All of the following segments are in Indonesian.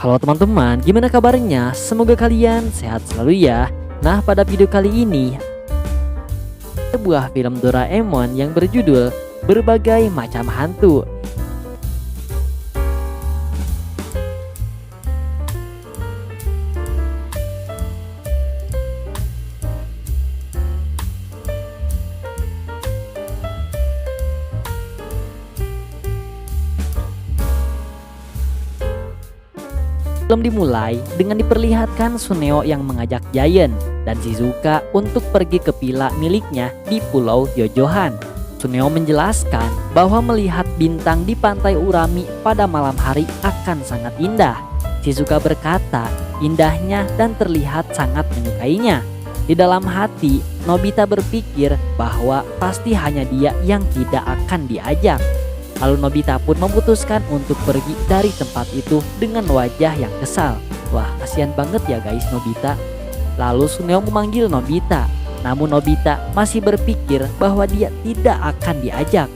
Halo teman-teman, gimana kabarnya? Semoga kalian sehat selalu ya. Nah, pada video kali ini sebuah film Doraemon yang berjudul Berbagai Macam Hantu. Film dimulai dengan diperlihatkan Suneo yang mengajak Giant dan Shizuka untuk pergi ke villa miliknya di Pulau Yojohan. Suneo menjelaskan bahwa melihat bintang di pantai Urami pada malam hari akan sangat indah. Shizuka berkata indahnya dan terlihat sangat menyukainya. Di dalam hati, Nobita berpikir bahwa pasti hanya dia yang tidak akan diajak. Lalu Nobita pun memutuskan untuk pergi dari tempat itu dengan wajah yang kesal. Wah, kasihan banget ya guys Nobita. Lalu Suneo memanggil Nobita. Namun Nobita masih berpikir bahwa dia tidak akan diajak.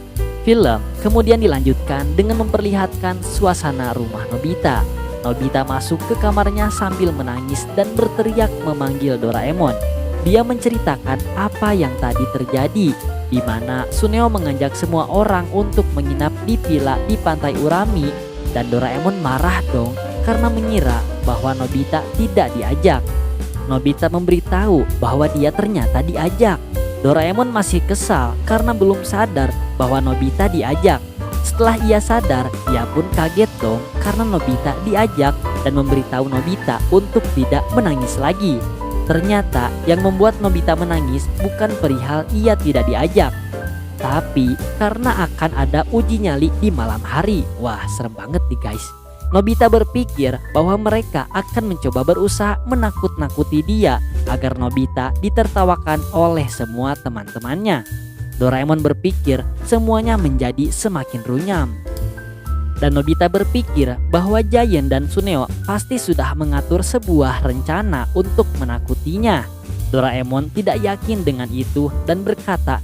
Film kemudian dilanjutkan dengan memperlihatkan suasana rumah Nobita. Nobita masuk ke kamarnya sambil menangis dan berteriak memanggil Doraemon. Dia menceritakan apa yang tadi terjadi, di mana Suneo mengajak semua orang untuk menginap di villa di pantai Urami, dan Doraemon marah dong karena mengira bahwa Nobita tidak diajak. Nobita memberitahu bahwa dia ternyata diajak. Doraemon masih kesal karena belum sadar bahwa Nobita diajak. Setelah ia sadar, ia pun kaget dong karena Nobita diajak dan memberitahu Nobita untuk tidak menangis lagi. Ternyata yang membuat Nobita menangis bukan perihal ia tidak diajak, tapi karena akan ada uji nyali di malam hari. Wah, serem banget nih guys. Nobita berpikir bahwa mereka akan mencoba berusaha menakut-nakuti dia agar Nobita ditertawakan oleh semua teman-temannya. Doraemon berpikir semuanya menjadi semakin runyam. Dan Nobita berpikir bahwa Giant dan Suneo pasti sudah mengatur sebuah rencana untuk menakutinya. Doraemon tidak yakin dengan itu dan berkata,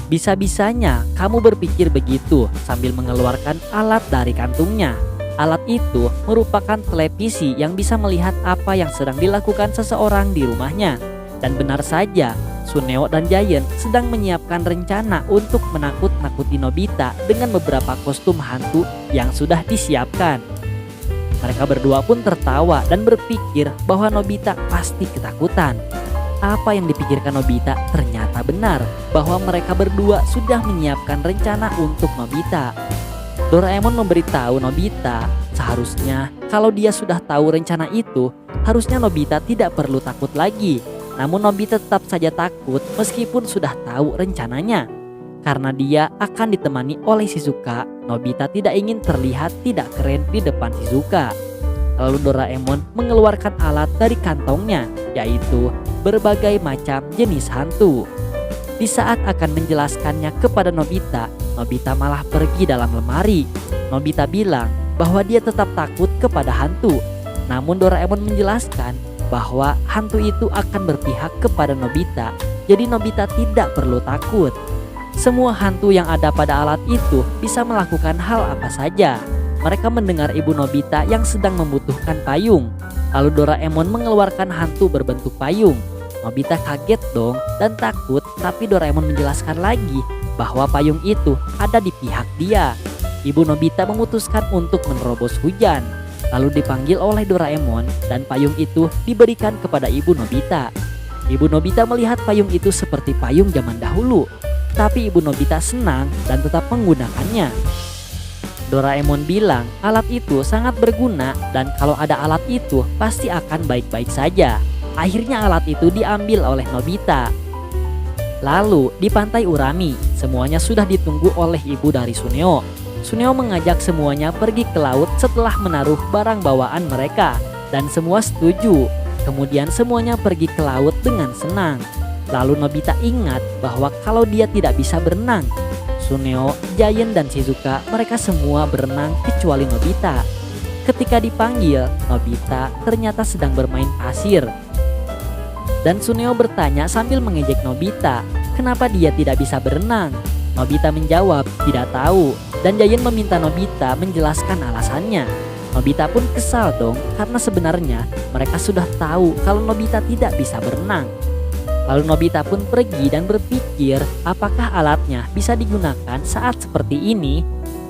"Bisa-bisanya kamu berpikir begitu," sambil mengeluarkan alat dari kantungnya. Alat itu merupakan televisi yang bisa melihat apa yang sedang dilakukan seseorang di rumahnya. Dan benar saja, Suneo dan Giant sedang menyiapkan rencana untuk menakut-nakuti Nobita dengan beberapa kostum hantu yang sudah disiapkan. Mereka berdua pun tertawa dan berpikir bahwa Nobita pasti ketakutan. Apa yang dipikirkan Nobita ternyata benar, bahwa mereka berdua sudah menyiapkan rencana untuk Nobita. Doraemon memberitahu Nobita seharusnya kalau dia sudah tahu rencana itu, harusnya Nobita tidak perlu takut lagi. Namun Nobita tetap saja takut meskipun sudah tahu rencananya. Karena dia akan ditemani oleh Shizuka, Nobita tidak ingin terlihat tidak keren di depan Shizuka. Lalu Doraemon mengeluarkan alat dari kantongnya, yaitu berbagai macam jenis hantu. Di saat akan menjelaskannya kepada Nobita, Nobita malah pergi dalam lemari. Nobita bilang bahwa dia tetap takut kepada hantu. Namun Doraemon menjelaskan bahwa hantu itu akan berpihak kepada Nobita, jadi Nobita tidak perlu takut. Semua hantu yang ada pada alat itu bisa melakukan hal apa saja. Mereka mendengar ibu Nobita yang sedang membutuhkan payung. Lalu Doraemon mengeluarkan hantu berbentuk payung. Nobita kaget dong dan takut, tapi Doraemon menjelaskan lagi bahwa payung itu ada di pihak dia. Ibu Nobita memutuskan untuk menerobos hujan. Lalu dipanggil oleh Doraemon dan payung itu diberikan kepada ibu Nobita. Ibu Nobita melihat payung itu seperti payung zaman dahulu, tapi ibu Nobita senang dan tetap menggunakannya. Doraemon bilang alat itu sangat berguna dan kalau ada alat itu pasti akan baik-baik saja. Akhirnya alat itu diambil oleh Nobita. Lalu di pantai Urami, semuanya sudah ditunggu oleh ibu dari Suneo. Suneo mengajak semuanya pergi ke laut setelah menaruh barang bawaan mereka, dan semua setuju. Kemudian semuanya pergi ke laut dengan senang. Lalu Nobita ingat bahwa kalau dia tidak bisa berenang. Suneo, Giant dan Shizuka mereka semua berenang kecuali Nobita. Ketika dipanggil, Nobita ternyata sedang bermain pasir. Dan Suneo bertanya sambil mengejek Nobita, kenapa dia tidak bisa berenang? Nobita menjawab tidak tahu, dan Giant meminta Nobita menjelaskan alasannya. Nobita pun kesal dong karena sebenarnya mereka sudah tahu kalau Nobita tidak bisa berenang. Lalu Nobita pun pergi dan berpikir apakah alatnya bisa digunakan saat seperti ini.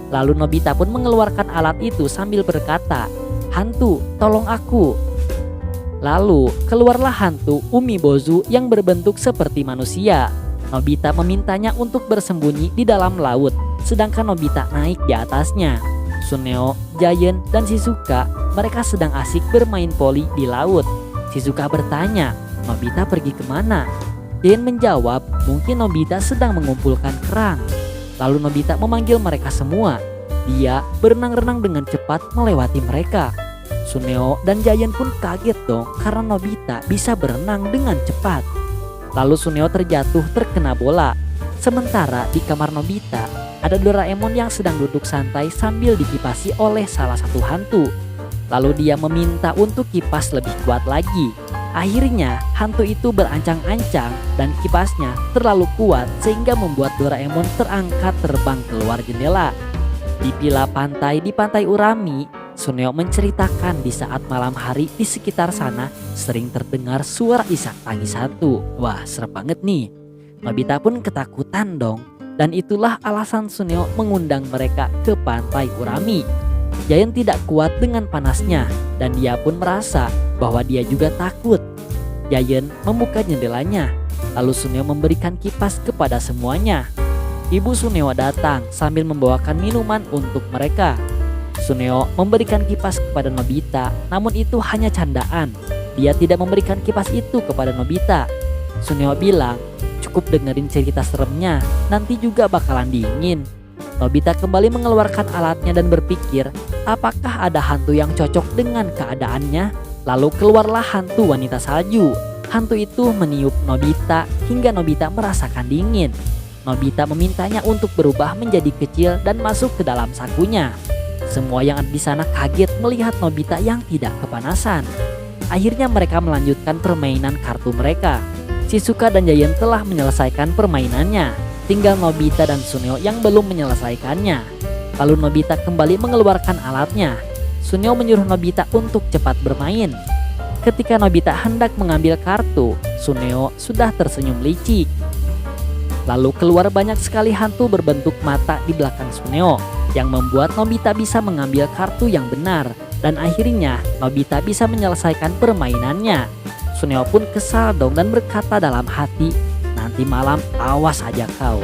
Lalu Nobita pun mengeluarkan alat itu sambil berkata, "Hantu, tolong aku." Lalu keluarlah hantu Umibozu yang berbentuk seperti manusia. Nobita memintanya untuk bersembunyi di dalam laut, sedangkan Nobita naik di atasnya. Suneo, Giant, dan Shizuka mereka sedang asik bermain voli di laut. Shizuka bertanya, "Nobita pergi kemana?" Giant menjawab, "Mungkin Nobita sedang mengumpulkan kerang." Lalu Nobita memanggil mereka semua. Dia berenang-renang dengan cepat melewati mereka. Suneo dan Giant pun kaget dong karena Nobita bisa berenang dengan cepat. Lalu Suneo terjatuh terkena bola. Sementara di kamar Nobita ada Doraemon yang sedang duduk santai sambil dikipasi oleh salah satu hantu. Lalu dia meminta untuk kipas lebih kuat lagi. Akhirnya hantu itu berancang-ancang dan kipasnya terlalu kuat sehingga membuat Doraemon terangkat terbang keluar jendela. Di villa pantai di pantai Urami, Suneo menceritakan di saat malam hari di sekitar sana sering terdengar suara isak tangis hantu. Wah, serem banget nih. Nobita pun ketakutan dong. Dan itulah alasan Suneo mengundang mereka ke pantai Urami. Giant tidak kuat dengan panasnya dan dia pun merasa bahwa dia juga takut. Giant membuka jendelanya. Lalu Suneo memberikan kipas kepada semuanya. Ibu Suneo datang sambil membawakan minuman untuk mereka. Suneo memberikan kipas kepada Nobita, namun itu hanya candaan. Dia tidak memberikan kipas itu kepada Nobita. Suneo bilang, "Cukup dengerin cerita seremnya, nanti juga bakalan dingin." Nobita kembali mengeluarkan alatnya dan berpikir, apakah ada hantu yang cocok dengan keadaannya? Lalu keluarlah hantu wanita salju. Hantu itu meniup Nobita hingga Nobita merasakan dingin. Nobita memintanya untuk berubah menjadi kecil dan masuk ke dalam sakunya. Semua yang ada di sana kaget melihat Nobita yang tidak kepanasan. Akhirnya mereka melanjutkan permainan kartu mereka. Shizuka dan Giant telah menyelesaikan permainannya. Tinggal Nobita dan Suneo yang belum menyelesaikannya. Lalu Nobita kembali mengeluarkan alatnya. Suneo menyuruh Nobita untuk cepat bermain. Ketika Nobita hendak mengambil kartu, Suneo sudah tersenyum licik. Lalu keluar banyak sekali hantu berbentuk mata di belakang Suneo yang membuat Nobita bisa mengambil kartu yang benar. Dan akhirnya Nobita bisa menyelesaikan permainannya. Suneo pun kesal dong dan berkata dalam hati, "Nanti malam awas aja kau."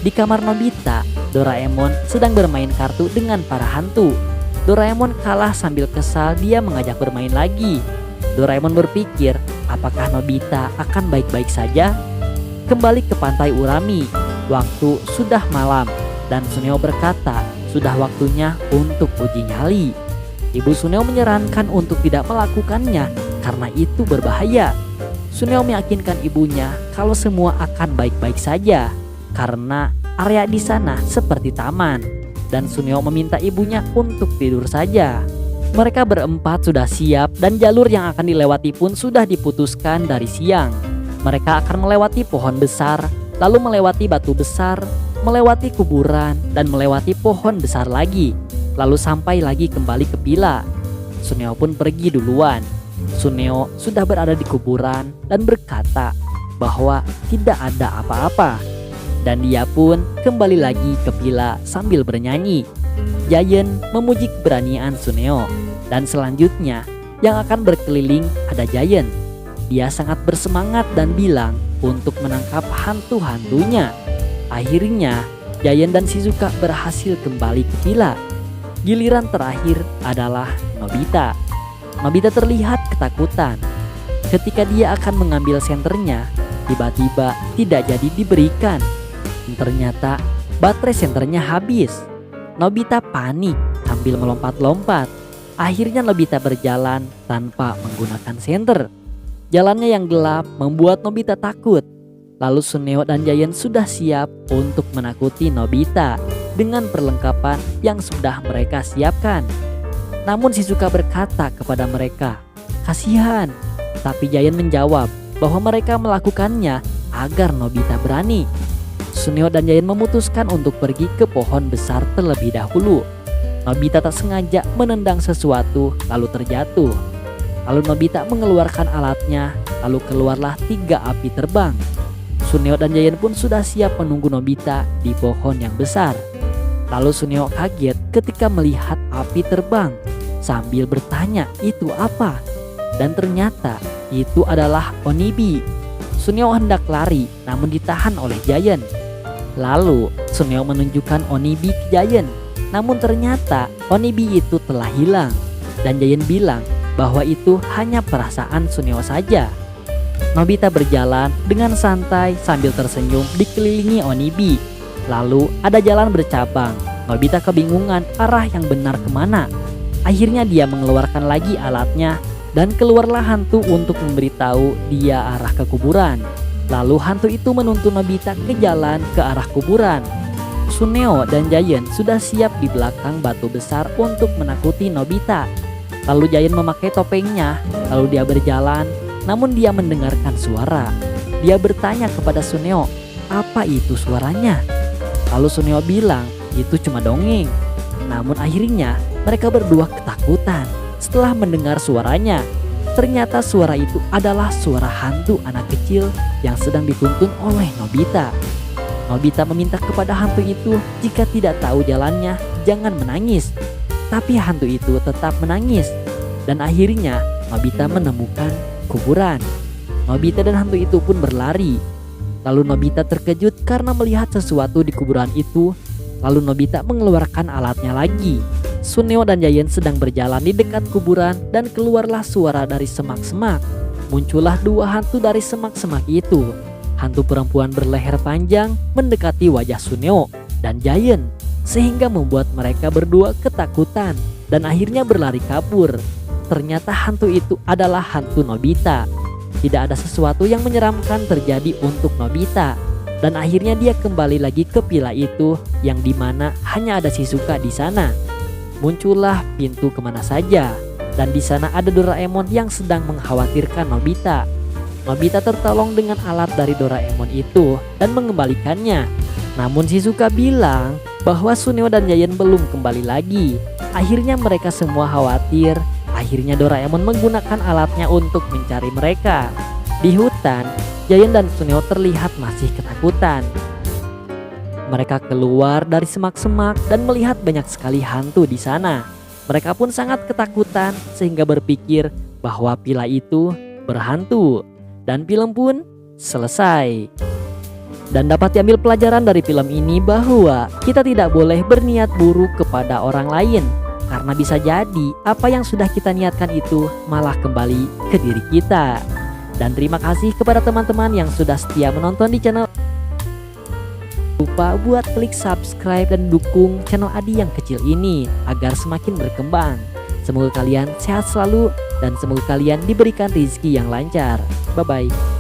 Di kamar Nobita, Doraemon sedang bermain kartu dengan para hantu. Doraemon kalah sambil kesal, dia mengajak bermain lagi. Doraemon berpikir, apakah Nobita akan baik-baik saja? Kembali ke pantai Urami, waktu sudah malam dan Suneo berkata, sudah waktunya untuk uji nyali. Ibu Suneo menyarankan untuk tidak melakukannya karena itu berbahaya. Suneo meyakinkan ibunya kalau semua akan baik-baik saja karena area di sana seperti taman. Dan Suneo meminta ibunya untuk tidur saja. Mereka berempat sudah siap dan jalur yang akan dilewati pun sudah diputuskan dari siang. Mereka akan melewati pohon besar, lalu melewati batu besar, melewati kuburan, dan melewati pohon besar lagi. Lalu sampai lagi kembali ke villa. Suneo pun pergi duluan. Suneo sudah berada di kuburan dan berkata bahwa tidak ada apa-apa. Dan dia pun kembali lagi ke villa sambil bernyanyi. Giant memuji keberanian Suneo. Dan selanjutnya yang akan berkeliling ada Giant. Dia sangat bersemangat dan bilang untuk menangkap hantu-hantunya. Akhirnya Giant dan Shizuka berhasil kembali ke villa. Giliran terakhir adalah Nobita. Nobita terlihat ketakutan. Ketika dia akan mengambil senternya, tiba-tiba tidak jadi diberikan. Ternyata baterai senternya habis. Nobita panik sambil melompat-lompat. Akhirnya Nobita berjalan tanpa menggunakan senter. Jalannya yang gelap membuat Nobita takut. Lalu Suneo dan Giant sudah siap untuk menakuti Nobita dengan perlengkapan yang sudah mereka siapkan. Namun Shizuka berkata kepada mereka, "Kasihan." Tapi Giant menjawab bahwa mereka melakukannya agar Nobita berani. Suneo dan Giant memutuskan untuk pergi ke pohon besar terlebih dahulu. Nobita tak sengaja menendang sesuatu lalu terjatuh. Lalu Nobita mengeluarkan alatnya, lalu keluarlah 3 api terbang. Suneo dan Giant pun sudah siap menunggu Nobita di pohon yang besar. Lalu Suneo kaget ketika melihat api terbang sambil bertanya itu apa? Dan ternyata itu adalah Onibi. Suneo hendak lari namun ditahan oleh Giant. Lalu Suneo menunjukkan Onibi ke Giant, namun ternyata Onibi itu telah hilang. Dan Giant bilang bahwa itu hanya perasaan Suneo saja. Nobita berjalan dengan santai sambil tersenyum dikelilingi Onibi. Lalu ada jalan bercabang. Nobita kebingungan arah yang benar kemana. Akhirnya dia mengeluarkan lagi alatnya dan keluarlah hantu untuk memberitahu dia arah ke kuburan. Lalu hantu itu menuntun Nobita ke jalan ke arah kuburan. Suneo dan Giant sudah siap di belakang batu besar untuk menakuti Nobita. Lalu Giant memakai topengnya, lalu dia berjalan, namun dia mendengarkan suara. Dia bertanya kepada Suneo, apa itu suaranya? Lalu Suneo bilang, itu cuma dongeng. Namun akhirnya mereka berdua ketakutan setelah mendengar suaranya. Ternyata suara itu adalah suara hantu anak kecil yang sedang dituntun oleh Nobita. Nobita meminta kepada hantu itu jika tidak tahu jalannya, jangan menangis. Tapi hantu itu tetap menangis. Dan akhirnya Nobita menemukan kuburan. Nobita dan hantu itu pun berlari. Lalu Nobita terkejut karena melihat sesuatu di kuburan itu. Lalu Nobita mengeluarkan alatnya lagi. Suneo dan Giant sedang berjalan di dekat kuburan dan keluarlah suara dari semak-semak. Muncullah 2 hantu dari semak-semak itu. Hantu perempuan berleher panjang mendekati wajah Suneo dan Giant, sehingga membuat mereka berdua ketakutan dan akhirnya berlari kabur. Ternyata hantu itu adalah hantu Nobita. Tidak ada sesuatu yang menyeramkan terjadi untuk Nobita. Dan akhirnya dia kembali lagi ke villa itu yang dimana hanya ada Shizuka di sana. Muncullah pintu kemana saja. Dan di sana ada Doraemon yang sedang mengkhawatirkan Nobita. Nobita tertolong dengan alat dari Doraemon itu dan mengembalikannya. Namun Shizuka bilang bahwa Suneo dan Giant belum kembali lagi. Akhirnya mereka semua khawatir. Akhirnya Doraemon menggunakan alatnya untuk mencari mereka. Di hutan, Giant dan Suneo terlihat masih ketakutan. Mereka keluar dari semak-semak dan melihat banyak sekali hantu di sana. Mereka pun sangat ketakutan sehingga berpikir bahwa villa itu berhantu. Dan film pun selesai. Dan dapat diambil pelajaran dari film ini bahwa kita tidak boleh berniat buruk kepada orang lain. Karena bisa jadi apa yang sudah kita niatkan itu malah kembali ke diri kita. Dan terima kasih kepada teman-teman yang sudah setia menonton di channel. Lupa buat klik subscribe dan dukung channel Adi yang kecil ini agar semakin berkembang. Semoga kalian sehat selalu dan semoga kalian diberikan rezeki yang lancar. Bye bye.